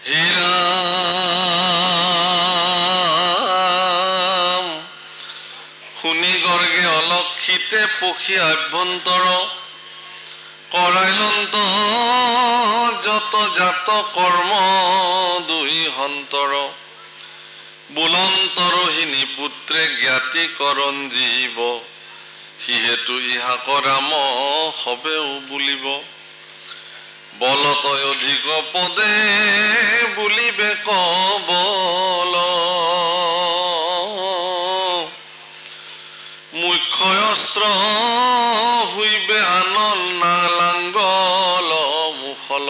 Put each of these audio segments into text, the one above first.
হে ৰাম শুনি গৰ্গে অলক্ষিতে পখী আভ্যন্তৰ কৰাইলন্ত যত জাত কৰ্ম দুই সন্তৰ বুলন্তৰহিনী পুত্ৰে জ্ঞাতি কৰণ জীৱ সিহেতু ইহাক ৰাম হবেও বুলিব বলতয় অধিক পদে বুলিবে কবল মুখ্য অস্ত্ৰ হুইবে আনল নালাংগল মুখল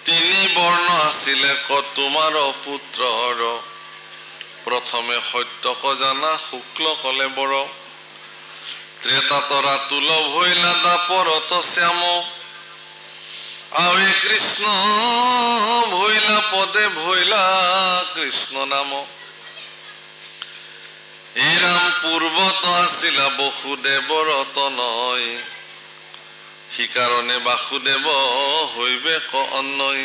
তিনি বৰ্ণ আছিলে ক তোমাৰ পুত্ৰৰ প্ৰথমে সত্যক জানা শুক্ল কলে বৰ ত্ৰেতা তুল ভৈলা দাপৰত শ্যাম আৱে কৃষ্ণ ভৈলা পদে ভৈলা কৃষ্ণ নাম এই ৰাম পূৰ্বত আছিলা বসুদেৱৰ তনয় সিকাৰণে বাসুদেৱ হৈবে ক অন্নয়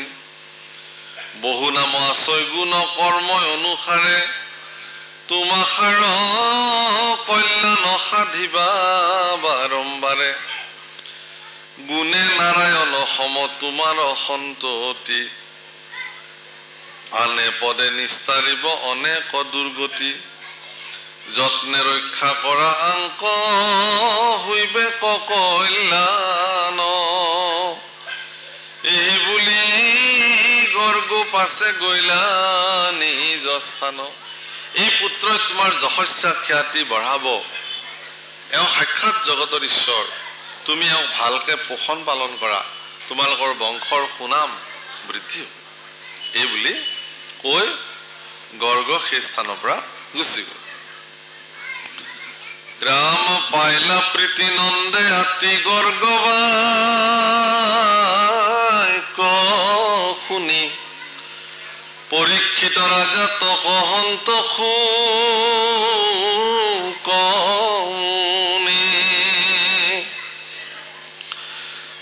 বহু নাম আছয় গুণ কৰ্ম অনুসাৰে তোমাখাৰ কল্যাণ সাধিবা বাৰম্বাৰে গুণে নাৰায়ণ সম তোমাৰ সন্ততি আনে পদে নিস্তাৰিব অনেক দুৰ্গতি যত্নে ৰক্ষা কৰা আংক হৈবে ক কল্যাণ এই বুলি গৰ্গ পাছে গৈলা নিজ স্থান এই পুত্ৰই তোমাৰ যশস্যা খ্যাতি বঢ়াব এওঁ সাক্ষাৎ জগতৰ ঈশ্বৰ তুমি এওঁ ভালকে পোষণ পালন কৰা তোমালোকৰ বংশৰ সুনাম বৃদ্ধি এই বুলি কৈ গৰ্গ সেই স্থানৰ পৰা গুচি গ'ল ৰাম পাইলা প্ৰীতি নন্দে আতি গৰ্গবাই ক শুনি পৰীক্ষিত ৰাজা তক হন্ত শুকনি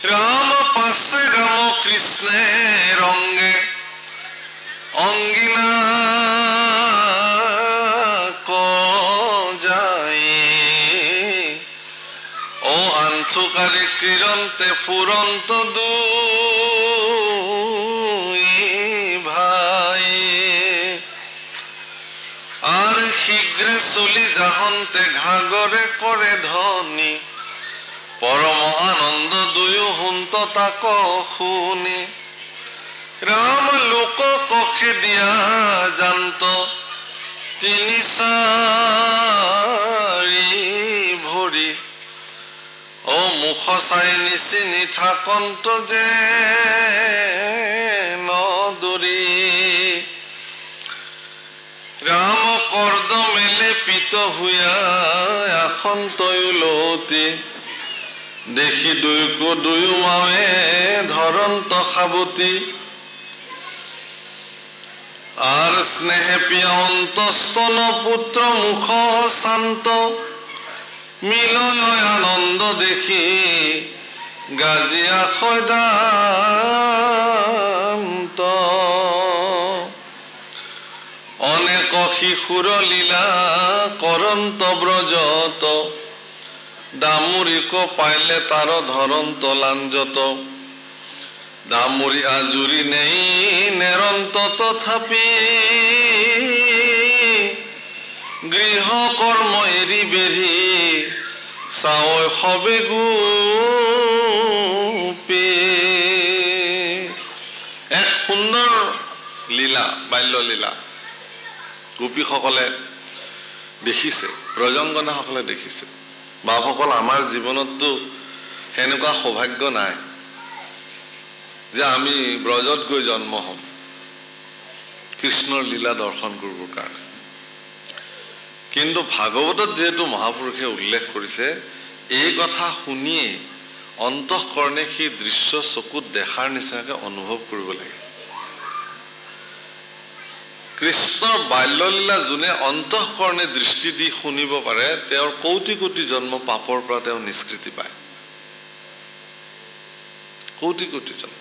ৰাম পাছে ৰাম কৃষ্ণে ৰংগে অংগিনা ক যাই ও আন্থুকাৰী কিৰণতে ফুৰন্ত দুই ভাই আৰ শীঘ্ৰে চলি যাহন্তে ঘাগৰে কৰে ধনী পৰম আনন্দ দুয়ো হুন্ত তাক শুনি ৰাম লোক কষে দিয়া জান্ত তিনি চাৰি ভৰি ও মুখ চাই নিচিনি থাকন্ত যে নদৰি ৰাম কৰ্দ মেলে পিত হুয়া আসন্তয়ো লতি দেখি দুইকো দুয়ো মাৱে ধৰন্ত সাৱতী আৰ স্নেহে পিয়া অন্তস্তন পুত্ৰ মুখ শান্ত মিলয় আনন্দ দেখি গাজিয়া সদান্ত অনেক শিশুৰ লীলা কৰন্ত ব্ৰজত দামুৰিক পাইলে তাৰ ধৰন্ত লাঞ্জত দামুৰি আজুৰি নেই নেৰন্ত তথাপি গৃহ কৰ্ম এৰি বেৰি চাৱৈ সবে গোপী এক সুন্দৰ লীলা বাল্য লীলা গোপীসকলে দেখিছে ব্ৰজংগনাসকলে দেখিছে বাপসকল আমাৰ জীৱনততো সেনেকুৱা সৌভাগ্য নাই যে আমি ব্ৰজত গৈ জন্ম হম কৃষ্ণৰ লীলা দৰ্শন কৰিবৰ কাৰণে কিন্তু ভাগৱতত যেহেতু মহাপুৰুষে উল্লেখ কৰিছে এই কথা শুনিয়ে অন্তঃকৰণে সেই দৃশ্য চকুত দেখাৰ নিচিনাকৈ অনুভৱ কৰিব লাগে কৃষ্ণৰ বাল্যলীলা যোনে অন্তঃকৰণে দৃষ্টি দি শুনিব পাৰে তেওঁৰ কোটি কোটি জন্ম পাপৰ পৰা তেওঁ নিষ্কৃতি পায় কোটি কোটি জন্ম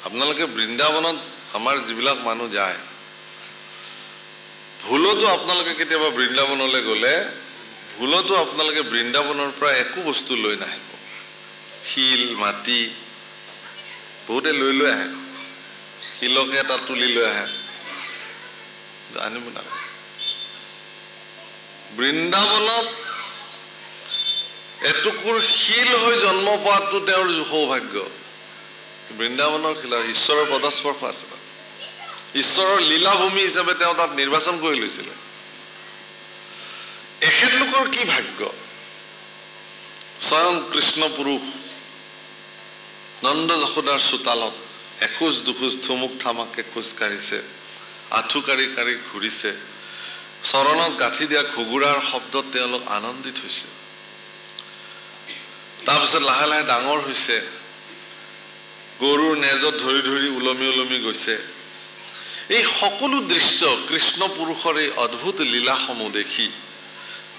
আপোনালোকে বৃন্দাবনত আমাৰ যিবিলাক মানুহ যায়, ভুলতো আপোনালোকে কেতিয়াবা বৃন্দাবনলৈ গ'লে ভুলতো আপোনালোকে বৃন্দাবনৰ পৰা একো বস্তু লৈ নাহিব। শিল, মাটি বহুতে লৈ লৈ আহে, শিলকে এটা তুলি লৈ আহে, আনিব নালাগে। বৃন্দাবনত এটুকুৰ শিল হৈ জন্ম পোৱাটো তেওঁৰ সৌভাগ্য। বৃন্দাবনৰ শিল ঈশ্বৰৰ পদস্পৰ্শ আছে, ঈশ্বৰৰ লীলাভূমি হিচাপে তেওঁ তাত নিৰ্বাচন কৰি লৈছিলে। এখেতলোকৰ কি ভাগ্য! স্বয়ং কৃষ্ণ পুৰুষ নন্দ যশোদাৰ চোতালত এখোজ দুখোজ থুমুক থামাকে খোজ কাঢ়িছে, আঁঠু কাঢ়ি কাঢ়ি ঘূৰিছে, চৰণত গাঁঠি দিয়া ঘুগুৰাৰ শব্দত তেওঁলোক আনন্দিত হৈছে। তাৰপিছত লাহে লাহে ডাঙৰ হৈছে, গৰুৰ নেজত ধৰি ধৰি ওলমি ওলমি গৈছে। এই সকলো দৃশ্য কৃষ্ণ পুৰুষৰ এই অদ্ভুত লীলাসমূহ দেখি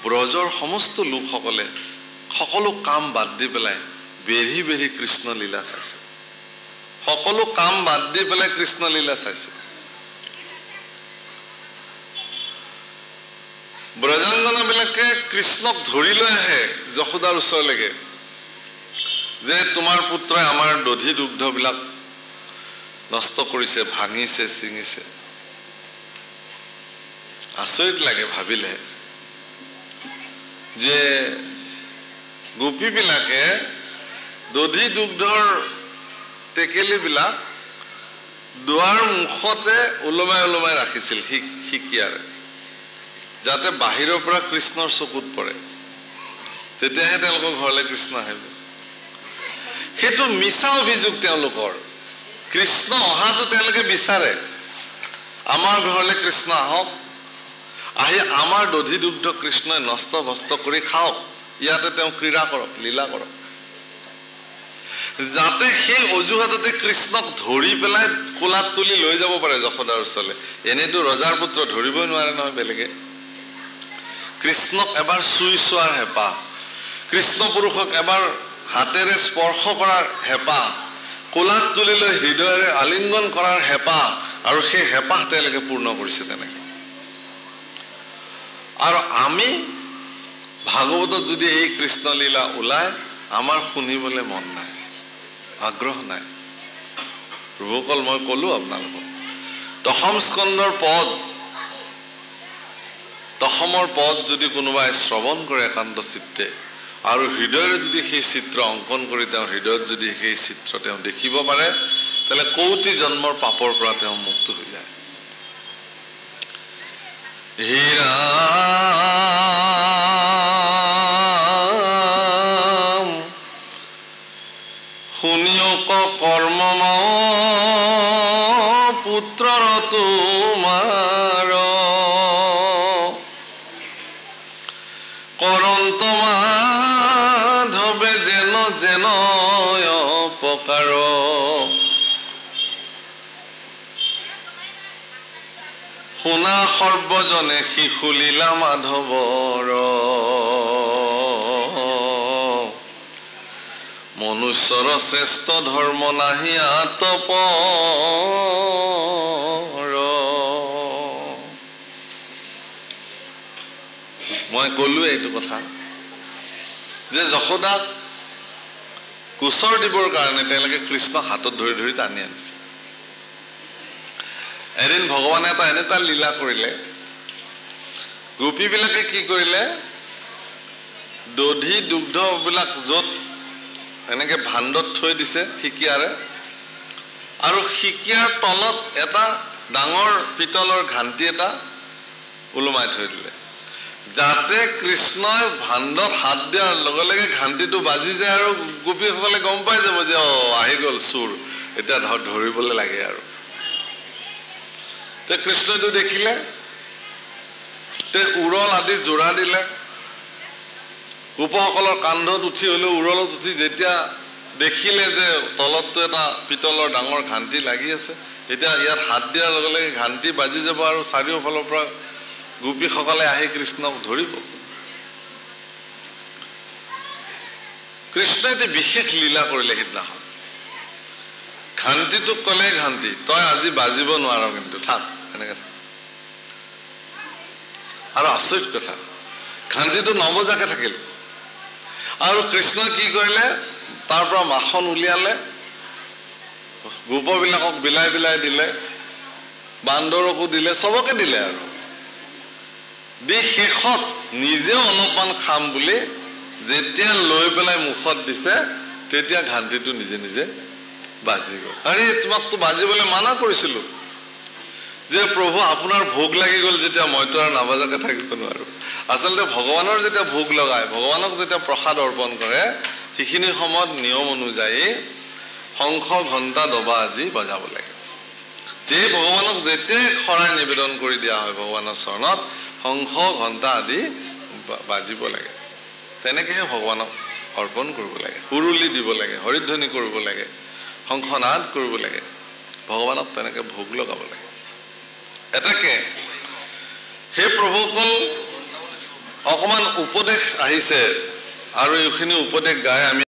ব্ৰজৰ সমস্ত লোকসকলে সকলো কাম বাদ দি পেলাই বেঢ়ি বেঢ়ি কৃষ্ণ লীলা চাইছে। সকলো কাম বাদ দি পেলাই কৃষ্ণ লীলা চাইছে। ব্ৰজাংগনাবিলাকে কৃষ্ণক ধৰি লৈ আহে যশোদাৰ ওচৰলৈকে, যে তোমাৰ পুত্ৰই আমাৰ দধি দুগ্ধবিলাক নষ্ট কৰিছে, ভাঙিছে, ছিঙিছে। আচৰিত লাগে ভাবিলে যে গোপীবিলাকে দধি দুগ্ধৰ টেকেলিবিলাক দুৱাৰ মুখতে ওলমাই ওলমাই ৰাখিছিল শিকিয়াৰে, যাতে বাহিৰৰ পৰা কৃষ্ণৰ চকুত পৰে, তেতিয়াহে তেওঁলোকৰ ঘৰলৈ কৃষ্ণ আহিব। সেইটো মিছা অভিযোগ তেওঁলোকৰ। কৃষ্ণ অহাটো তেওঁলোকে বিচাৰে, আমাৰ ঘৰলৈ কৃষ্ণ আহক, আহি আমাৰ দধি দুগ্ধ কৃষ্ণই নষ্ট ভস্ত কৰি খাওক, ইয়াতে তেওঁ ক্ৰীড়া কৰক, লীলা কৰক, যাতে সেই অজুহাততে কৃষ্ণক ধৰি পেলাই কোলাত তুলি লৈ যাব পাৰে যশোদাৰ ওচৰলৈ। এনেতো ৰজাৰ পুত্ৰ ধৰিবই নোৱাৰে নহয় বেলেগে। কৃষ্ণক এবাৰ চুই চোৱাৰ হেঁপাহ, কৃষ্ণ পুৰুষক এবাৰ হাতেৰে স্পৰ্শ কৰাৰ হেঁপাহ, কোলাত তুলি লৈ হৃদয়েৰে আলিংগন কৰাৰ হেঁপাহ, আৰু সেই হেঁপাহ তেওঁলোকে পূৰ্ণ কৰিছে তেনেকে। আৰু আমি ভাগৱতত যদি এই কৃষ্ণলীলা ওলায়, আমাৰ শুনিবলৈ মন নাই, আগ্ৰহ নাই। প্ৰভুসকল, মই কলো আপোনালোকক, দশম স্কন্ধৰ পদ, দশমৰ পদ যদি কোনোবাই শ্ৰৱণ কৰে একান্ত চিত্তে, আৰু হৃদয়েৰে যদি সেই চিত্ৰ অংকন কৰি তেওঁ হৃদয়ত যদি সেই চিত্ৰ তেওঁ দেখিব পাৰে, তাহলে কৌটি জন্মৰ পাপৰ পৰা তেওঁ মুক্ত হৈ যায়। হীৰা শুনিওক কৰ্মম পুত্ৰৰ তোমাৰ কৰন্ত মাধৱে যেন যেন অপকাৰ। শুনা সৰ্বজনে শিশু লীলা মাধৱৰ, মনুষ্যৰ শ্ৰেষ্ঠ ধৰ্ম নাহি আতপৰ। মই কলো এইটো কথা যে যশোদাক কোচৰ দিবৰ কাৰণে তেওঁলোকে কৃষ্ণ হাতত ধৰি ধৰি টানি আনিছে। এদিন ভগৱানে এটা এনেকুৱা লীলা কৰিলে, গোপীবিলাকে কি কৰিলে, দধি দুগ্ধবিলাক য'ত এনেকে ভাণ্ডত থৈ দিছে শিকিয়াৰে, আৰু শিকিয়াৰ তলত এটা ডাঙৰ পিতলৰ ঘাণ্টি এটা ওলোমাই থৈ দিলে, যাতে কৃষ্ণই ভাণ্ডত হাত দিয়াৰ লগে লগে ঘাণ্টিটো বাজি যায় আৰু গোপীসকলে গম পাই যাব যে আহি গ'ল চোৰ, এতিয়া ধৰিবলৈ লাগে। আৰু তে কৃষ্ণইটো দেখিলে, তে উৰল আদি জোৰা দিলে, গোপসকলৰ কান্ধত উঠি হলেও উৰলত উঠি যেতিয়া দেখিলে যে তলতটো এটা পিতলৰ ডাঙৰ ঘাণ্টি লাগি আছে, এতিয়া ইয়াত হাত দিয়াৰ লগে লগে ঘাণ্টি বাজি যাব আৰু চাৰিওফালৰ পৰা গোপীসকলে আহি কৃষ্ণক ধৰিব। কৃষ্ণই এটি বিশেষ লীলা কৰিলে সিদিনাখন। ঘাণ্টিটোক ক'লে ঘাণ্টি, তই আজি বাজিব নোৱাৰ কিন্তু থাক, এনেকে থাক। আৰু আচৰিত কথা, ঘাণ্টিটো নবজাকে থাকিল। আৰু কৃষ্ণই কি কৰিলে, তাৰ পৰা মাখন উলিয়ালে, গোপবিলাকক বিলাই বিলাই দিলে, বান্দৰকো দিলে, চবকে দিলে। আৰু দি শেষত নিজেও অলপমান খাম বুলি যেতিয়া লৈ পেলাই মুখত দিছে, তেতিয়া ঘাণ্টিটো নিজে নিজে বাজি গ'ল। আৰে তোমাকতো বাজিবলৈ মানা কৰিছিলো, যে প্ৰভু আপোনাৰ ভোগ লাগি গ'ল যেতিয়া মইতো আৰু নাবাজাকে থাকিব নোৱাৰো। আচলতে ভগৱানৰ যেতিয়া ভোগ লগায়, ভগৱানক যেতিয়া প্ৰসাদ অৰ্পণ কৰে, সেইখিনি সময়ত নিয়ম অনুযায়ী শংখ ঘণ্টা দবা আদি বজাব লাগে। যে ভগৱানক যেতিয়াই শৰাই নিবেদন কৰি দিয়া হয় ভগৱানৰ চৰণত, শংখ ঘণ্টা আদি বাজিব লাগে। তেনেকেহে ভগৱানক অৰ্পণ কৰিব লাগে, উৰুলি দিব লাগে, হৰিধ্বনি কৰিব লাগে, শংখনাদ কৰিব লাগে, ভগৱানক তেনেকে ভোগ লগাব লাগে। এটাকে সেই প্ৰভুসকল অকমান উপদেশ আহিছে, আৰু এইখিনি উপদেশ গাই আমি